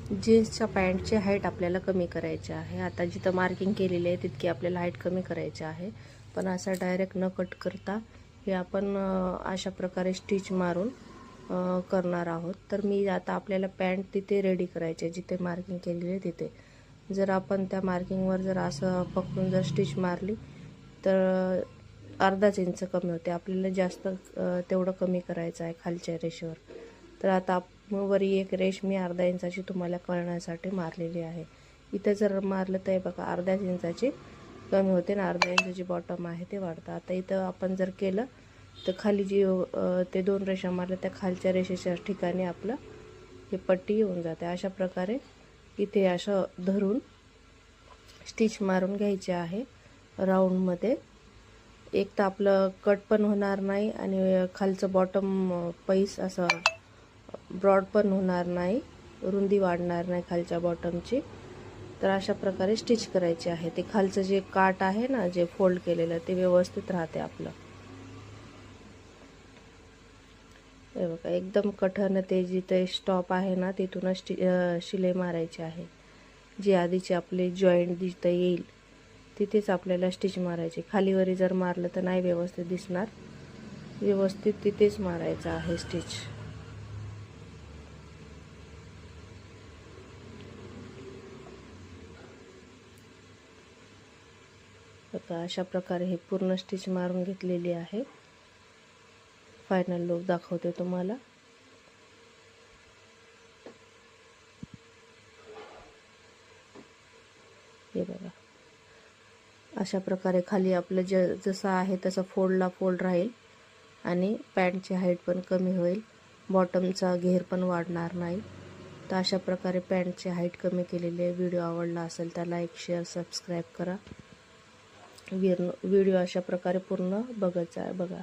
जीन्सच्या पॅन्टची हाईट आपल्याला कमी करायची आहे। आता जिथं मार्किंग केलेली आहे तितकी आपल्याला हाईट कमी करायची आहे, पण असं डायरेक्ट न कट करता हे आपण अशा प्रकारे स्टिच मारून करणार आहोत। तर मी आता आपल्याला पॅन्ट तिथे रेडी करायचे जिथे मार्किंग केलेली आहे तिथे। जर आपण त्या मार्किंगवर जर असं पकडून जर स्टिच मारली तर अर्धाच इंच कमी होते, आपल्याला जास्त तेवढं कमी करायचं आहे खालच्या रेषेवर। तर आता वरी एक रेष मी अर्धा इंचाची तुम्हाला कळण्यासाठी मारलेली आहे। इथे जर मारलं तर बघा अर्ध्या इंचाची कमी होते आणि अर्ध्या इंचाची बॉटम आहे ते वाढतं। आता इथं आपण जर केलं तर खाली जी ते दोन रेषा मारल्या त्या खालच्या रेषेच्या ठिकाणी आपलं हे पट्टी येऊन जाते। अशा प्रकारे इथे असं धरून स्टिच मारून घ्यायचे आहे राऊंडमध्ये। एक तर आपलं कट पण होणार नाही आणि खालचं बॉटम पैस असं ब्रॉड पण होणार नाही, रुंदी वाढणार नाही खालच्या बॉटमची। तर अशा प्रकारे स्टिच करायचे आहे। ते खालचं जे काट आहे ना, जे फोल्ड केलेलं ते व्यवस्थित राहते आपलं। हे बघा एकदम कठीण ते जिथे स्टॉप आहे ना तिथूनच शिलाई मारायची आहे। जी आधीचे आपले जॉईंट जिथे येईल तिथेच आपल्याला स्टिच मारायची। खालीवरी जर मारलं तर नाही व्यवस्थित दिसणार, व्यवस्थित तिथेच मारायचं आहे स्टिच। बघा अशा प्रकारे हे पूर्ण स्टिच मारून घेतलेली आहे। फायनल लुक दाखवते तुम्हाला। हे बघा अशा प्रकारे खाली आपलं जसं आहे तसं फोल्डला फोल्ड राहील आणि पॅन्टची हाईट पण कमी होईल, बॉटमचा घेर पण वाढणार नाही। तर अशा प्रकारे पॅन्टची हाईट कमी केलेली आहे। व्हिडिओ आवडला असेल तर लाईक शेअर सबस्क्राईब करा। व्हिडिओ अशा प्रकारे पूर्ण बघायचा आहे बघा।